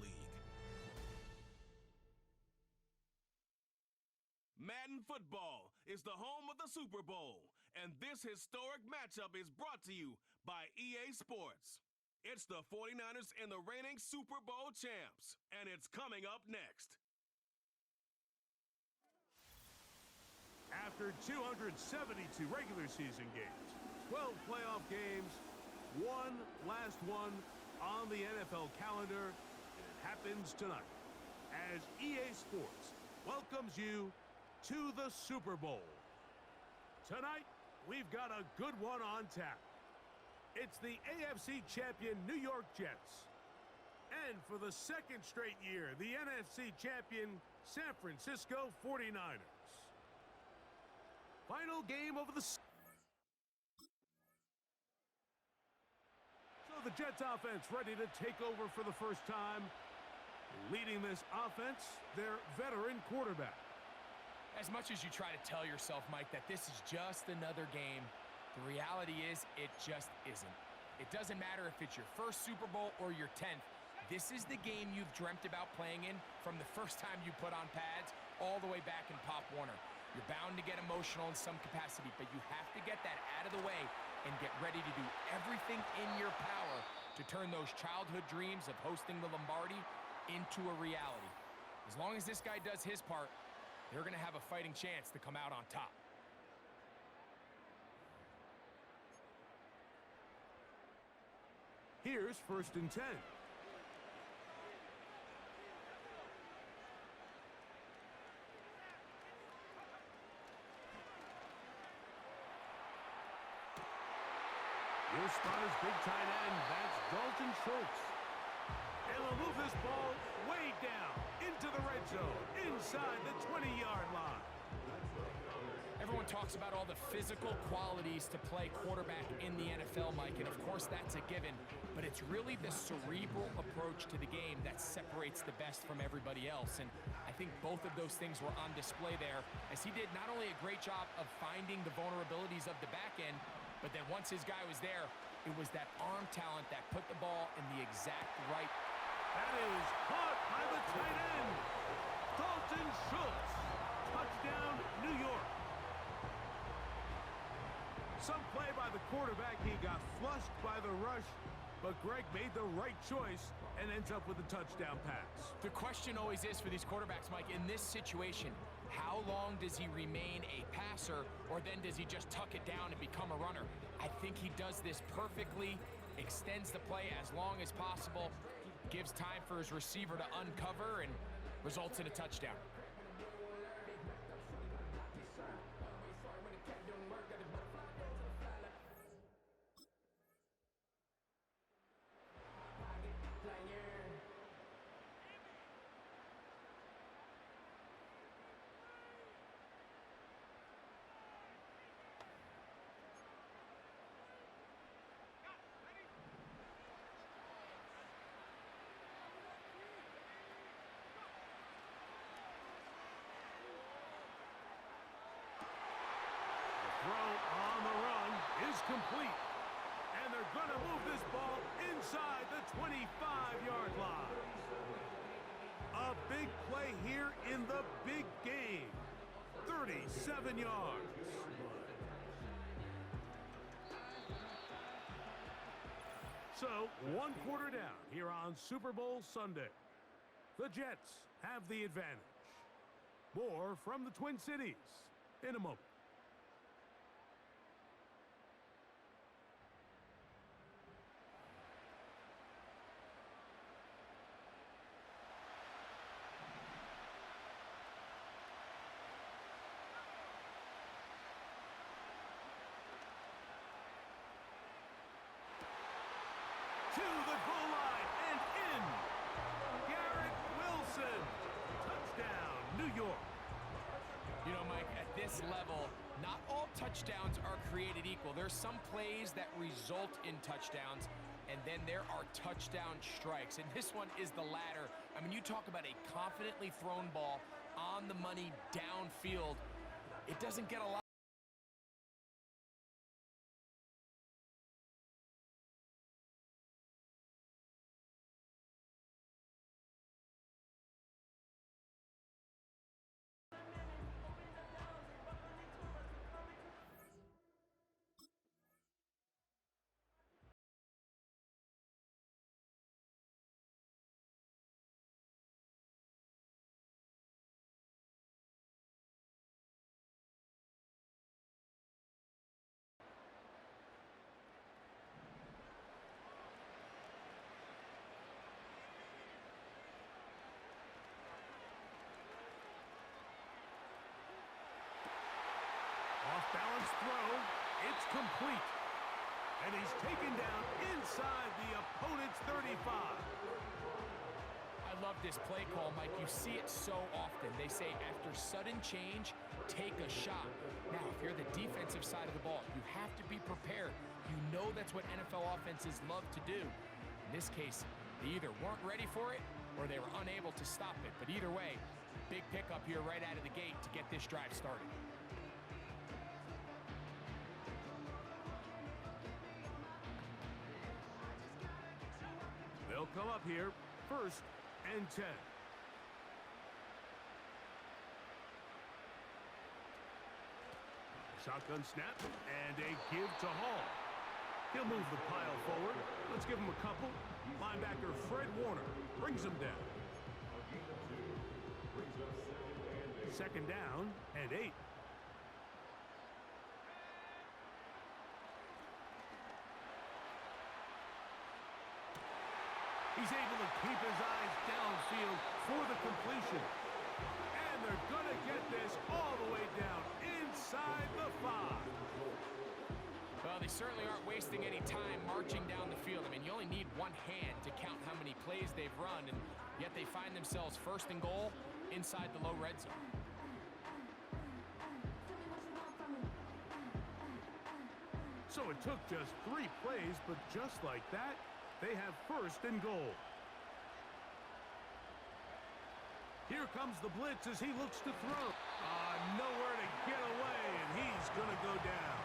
league. Madden football is the home of the Super Bowl, and this historic matchup is brought to you by EA Sports. It's the 49ers and the reigning Super Bowl champs, and it's coming up next. After 272 regular season games, 12 playoff games, one last one on the NFL calendar, and it happens tonight as EA Sports welcomes you to the Super Bowl. Tonight, we've got a good one on tap. It's the AFC champion New York Jets. And for the second straight year, the NFC champion San Francisco 49ers. Final game of the... So the Jets offense ready to take over for the first time. Leading this offense, their veteran quarterback. As much as you try to tell yourself, Mike, that this is just another game, the reality is it just isn't. It doesn't matter if it's your first Super Bowl or your 10th. This is the game you've dreamt about playing in from the first time you put on pads all the way back in Pop Warner. You're bound to get emotional in some capacity, but you have to get that out of the way and get ready to do everything in your power to turn those childhood dreams of hosting the Lombardi into a reality. As long as this guy does his part, they're going to have a fighting chance to come out on top. Here's 1st and 10. Your spotter's big tight end, that's Dalton Schultz. And they'll move this ball way down into the red zone, inside the 20-yard line. Everyone talks about all the physical qualities to play quarterback in the NFL, Mike, and of course that's a given, but it's really the cerebral approach to the game that separates the best from everybody else, and I think both of those things were on display there, as he did not only a great job of finding the vulnerabilities of the back end, but then once his guy was there, it was that arm talent that put the ball in the exact right. That is caught by the tight end, Dalton Schultz. Touchdown, New York. Some play by the quarterback. He got flushed by the rush, but Greg made the right choice and ends up with a touchdown pass. The question always is for these quarterbacks, Mike, in this situation, how long does he remain a passer, or then does he just tuck it down and become a runner? I think he does this perfectly, extends the play as long as possible, gives time for his receiver to uncover, and results in a touchdown. Complete. And they're going to move this ball inside the 25-yard line. A big play here in the big game. 37 yards. So, 1 quarter down here on Super Bowl Sunday. The Jets have the advantage. More from the Twin Cities in a moment. You know, Mike, at this level, not all touchdowns are created equal. There's some plays that result in touchdowns, and then there are touchdown strikes. And this one is the latter. I mean, you talk about a confidently thrown ball on the money downfield. It doesn't get a lot. complete. And he's taken down inside the opponent's 35. I love this play call, Mike. You see it so often. They say after sudden change, take a shot. Now, if you're the defensive side of the ball, you have to be prepared. You know that's what NFL offenses love to do. In this case, they either weren't ready for it or they were unable to stop it. But either way, big pickup here right out of the gate to get this drive started. They'll come up here, 1st and 10. Shotgun snap and a give to Hall. He'll move the pile forward. Let's give him a couple. Linebacker Fred Warner brings him down. 2nd down and 8. He's able to keep his eyes downfield for the completion. And they're going to get this all the way down inside the 5. Well, they certainly aren't wasting any time marching down the field. I mean, you only need one hand to count how many plays they've run, and yet they find themselves 1st and goal inside the low red zone. So it took just 3 plays, but just like that, they have 1st and goal. Here comes the blitz as he looks to throw. Nowhere to get away, and he's going to go down.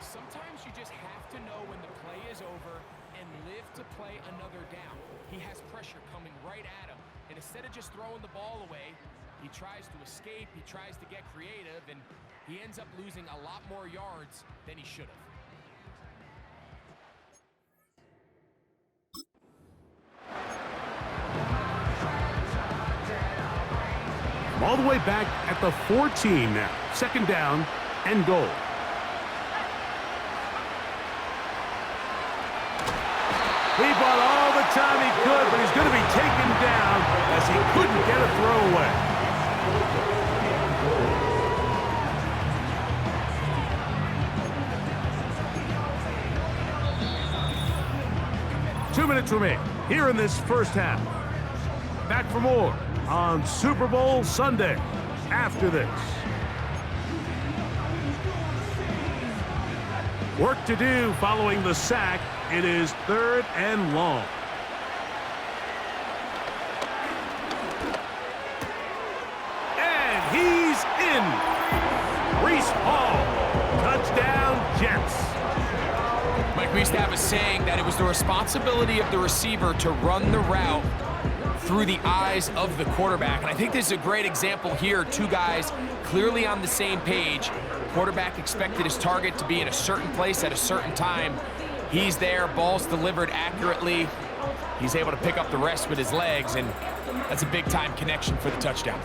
Sometimes you just have to know when the play is over and live to play another down. He has pressure coming right at him, and instead of just throwing the ball away, he tries to escape, he tries to get creative, and he ends up losing a lot more yards than he should have. All the way back at the 14 now. 2nd down and goal. He bought all the time he could, but he's going to be taken down as he couldn't get a throwaway. Two minutes remain here in this 1st half. Back for more on Super Bowl Sunday after this. Work to do following the sack. It is 3rd and long. And he's in. Breece Hall. Touchdown, Jets. Mike, we used to have a saying that it was the responsibility of the receiver to run the route through the eyes of the quarterback. And I think this is a great example here. 2 guys clearly on the same page. Quarterback expected his target to be in a certain place at a certain time. He's there, ball's delivered accurately. He's able to pick up the rest with his legs, and that's a big-time connection for the touchdown.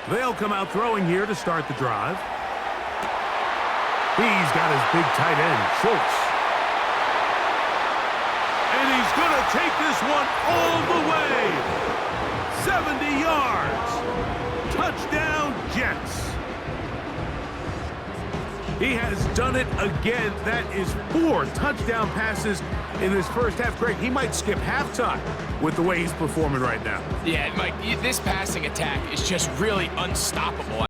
They'll come out throwing here to start the drive. He's got his big tight end, Schultz. And he's going to take this one all the way. 70 yards. Touchdown, Jets. He has done it again. That is 4 touchdown passes in this 1st half. Greg, he might skip halftime with the way he's performing right now. Yeah, Mike, this passing attack is just really unstoppable.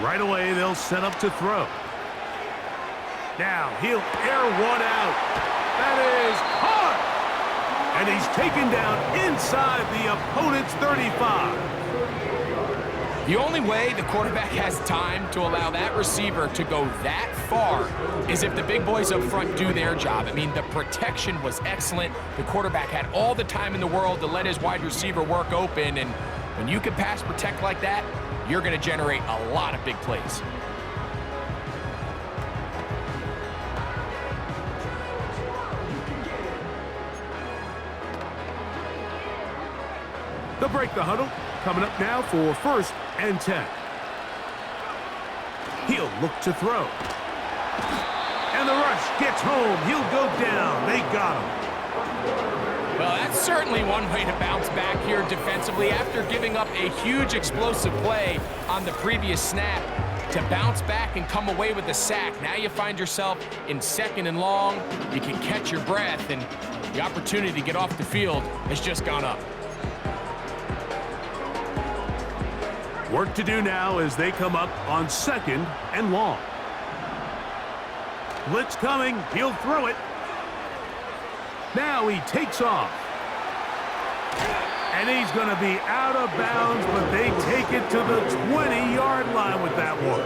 Right away, they'll set up to throw. Now, he'll air one out. That is hard. And he's taken down inside the opponent's 35. The only way the quarterback has time to allow that receiver to go that far is if the big boys up front do their job. I mean, the protection was excellent. The quarterback had all the time in the world to let his wide receiver work open, and when you can pass protect like that, you're going to generate a lot of big plays. They'll break the huddle. Coming up now for 1st and 10. He'll look to throw. And the rush gets home. He'll go down. They got him. Well, that's certainly one way to bounce back here defensively after giving up a huge explosive play on the previous snap. To bounce back and come away with a sack. Now you find yourself in 2nd and long. You can catch your breath, and the opportunity to get off the field has just gone up. Work to do now as they come up on 2nd and long. Blitz coming. He'll throw it. Now he takes off. And he's going to be out of bounds, but they take it to the 20-yard line with that one.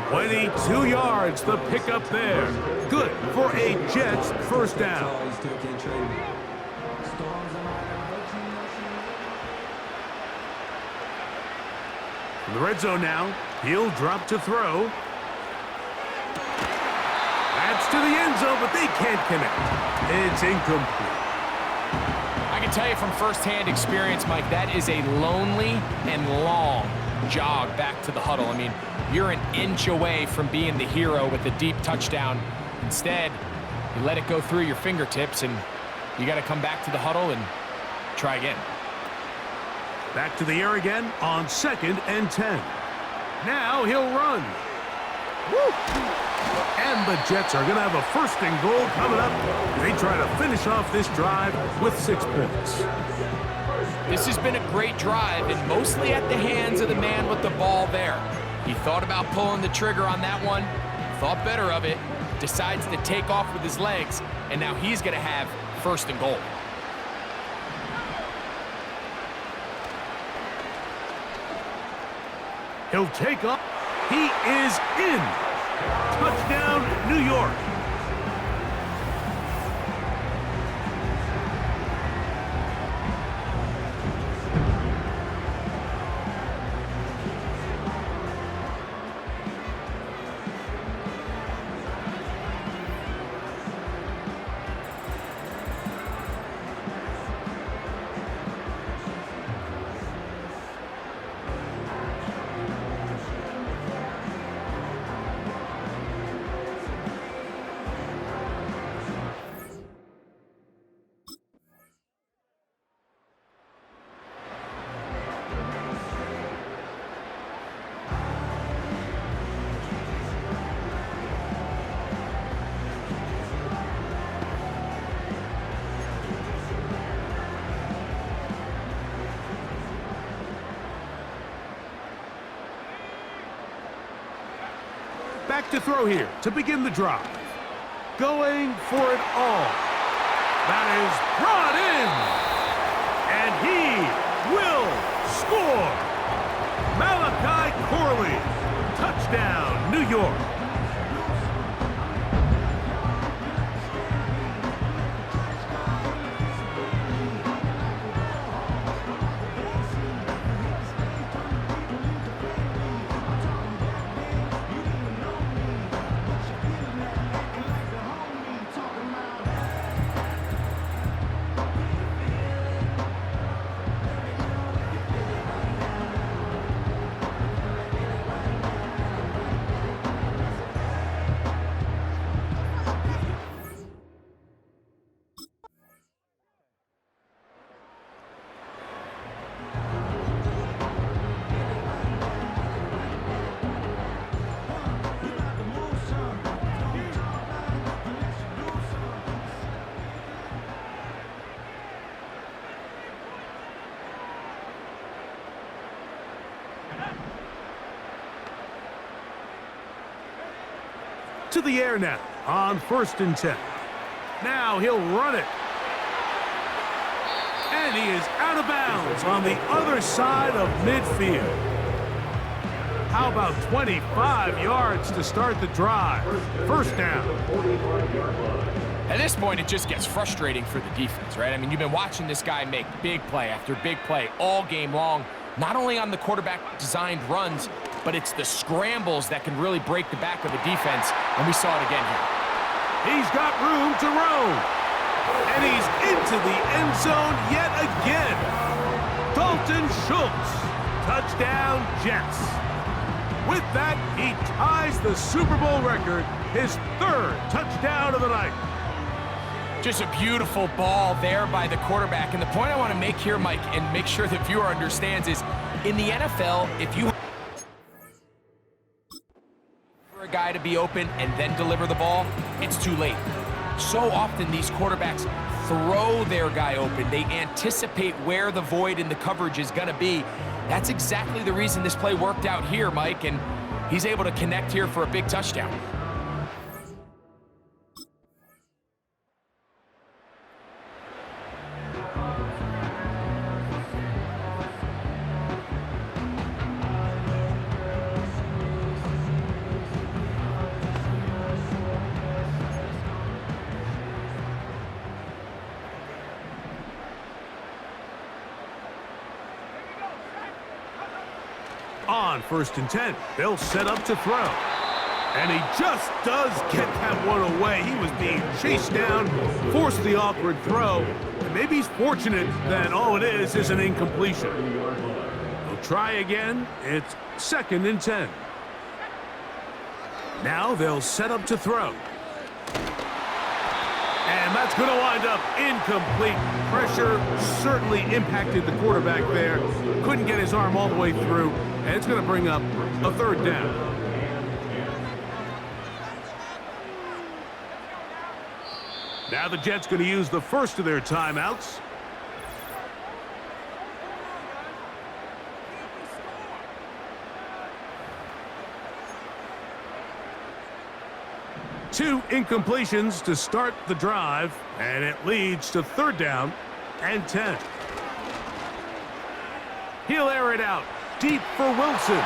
22 yards, the pickup there. Good for a Jets 1st down. In the red zone now, he'll drop to throw. That's to the end zone, but they can't connect. It's incomplete. I can tell you from firsthand experience, Mike, that is a lonely and long jog back to the huddle. I mean, you're an inch away from being the hero with a deep touchdown. Instead, you let it go through your fingertips, and you got to come back to the huddle and try again. Back to the air again on 2nd and 10. Now he'll run. Woo! And the Jets are going to have a 1st and goal coming up. They try to finish off this drive with 6 points. This has been a great drive, and mostly at the hands of the man with the ball there. He thought about pulling the trigger on that one, thought better of it, decides to take off with his legs, and now he's going to have 1st and goal. He'll take up. He is in. Touchdown, New York. Back to throw here to begin the drive. Going for it all. That is brought in. And he will score. Malachi Corley. Touchdown, New York. To the air now on 1st and 10. Now he'll run it. And he is out of bounds on the other side of midfield. How about 25 yards to start the drive? 1st down. At this point, it just gets frustrating for the defense, right? I mean, you've been watching this guy make big play after big play all game long, not only on the quarterback-designed runs, but it's the scrambles that can really break the back of a defense, and we saw it again here. He's got room to roam, and he's into the end zone yet again. Dalton Schultz, touchdown Jets. With that, he ties the Super Bowl record, his 3rd touchdown of the night. Just a beautiful ball there by the quarterback. And the point I want to make here, Mike, and make sure the viewer understands is, in the NFL, if you for a guy to be open and then deliver the ball, it's too late. So often these quarterbacks throw their guy open. They anticipate where the void in the coverage is going to be. That's exactly the reason this play worked out here, Mike, and he's able to connect here for a big touchdown. On 1st and 10, they'll set up to throw. And he just does get that one away. He was being chased down, forced the awkward throw. And maybe he's fortunate that all it is an incompletion. He'll try again. It's 2nd and 10. Now they'll set up to throw. And that's going to wind up incomplete. Pressure certainly impacted the quarterback there. Couldn't get his arm all the way through. And it's going to bring up a 3rd down. Now the Jets going to use the first of their timeouts. Two incompletions to start the drive, and it leads to 3rd down and 10. He'll air it out deep for Wilson.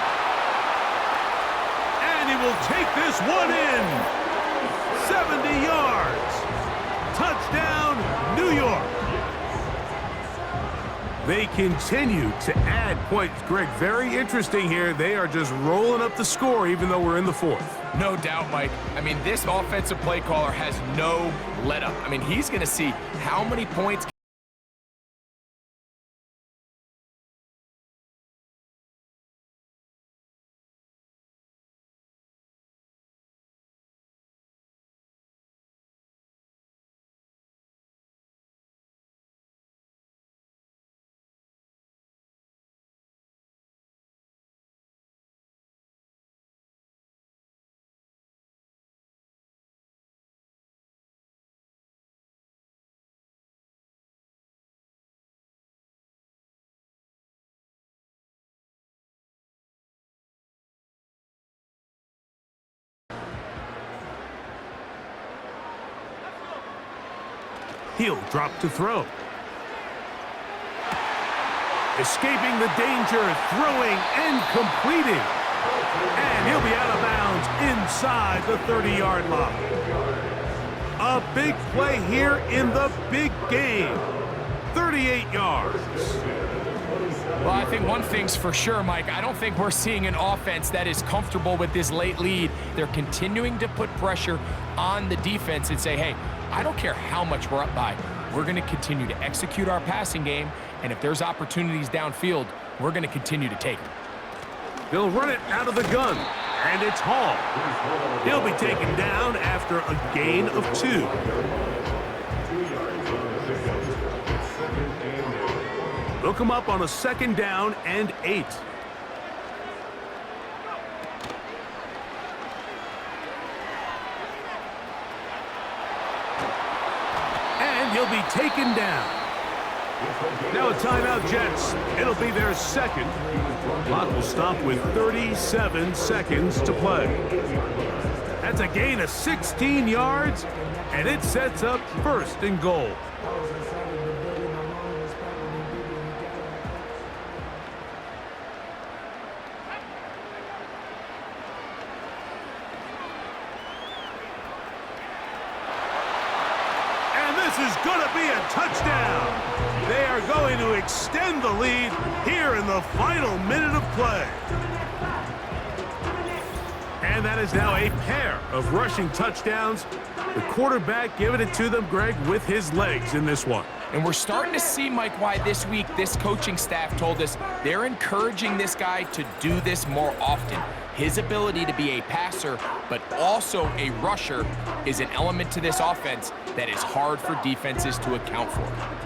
And he will take this one in. 70 yards. Touchdown, New York. They continue to add points. Greg, very interesting here. They are just rolling up the score even though we're in the 4th. No doubt, Mike. I mean, this offensive play caller has no let-up. I mean, he's going to see how many points He'll drop to throw. Escaping the danger, throwing and completing. And he'll be out of bounds inside the 30-yard line. A big play here in the big game. 38 yards. Well, I think one thing's for sure, Mike. I don't think we're seeing an offense that is comfortable with this late lead. They're continuing to put pressure on the defense and say, hey, I don't care how much we're up by. We're going to continue to execute our passing game, and if there's opportunities downfield, we're going to continue to take them. They'll run it out of the gun, and it's Hall. He'll be taken down after a gain of 2. They'll come up on a 2nd down and 8. And he'll be taken down. Now a timeout, Jets. It'll be their 2nd. Clock will stop with 37 seconds to play. That's a gain of 16 yards, and it sets up first and goal. And this is going to be a touchdown. They are going to extend the lead here in the final minute of play. And that is now a pair of rushing touchdowns. The quarterback giving it to them, Greg, with his legs in this one. And we're starting to see, Mike, why this week this coaching staff told us they're encouraging this guy to do this more often. His ability to be a passer, but also a rusher, is an element to this offense that is hard for defenses to account for.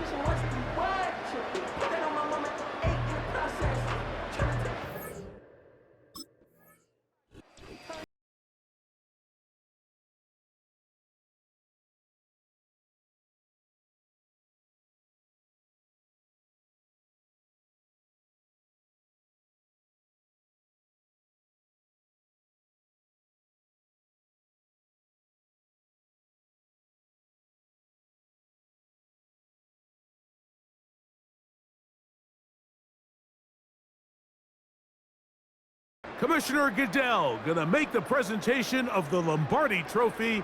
Commissioner Goodell gonna make the presentation of the Lombardi Trophy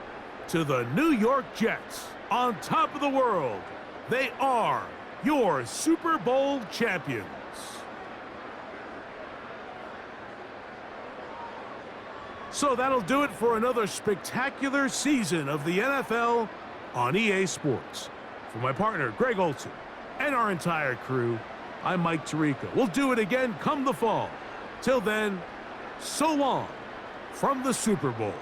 to the New York Jets. On top of the world, they are your Super Bowl champions. So that'll do it for another spectacular season of the NFL on EA Sports. For my partner, Greg Olson, and our entire crew, I'm Mike Tirico. We'll do it again come the fall. Till then, so long from the Super Bowl.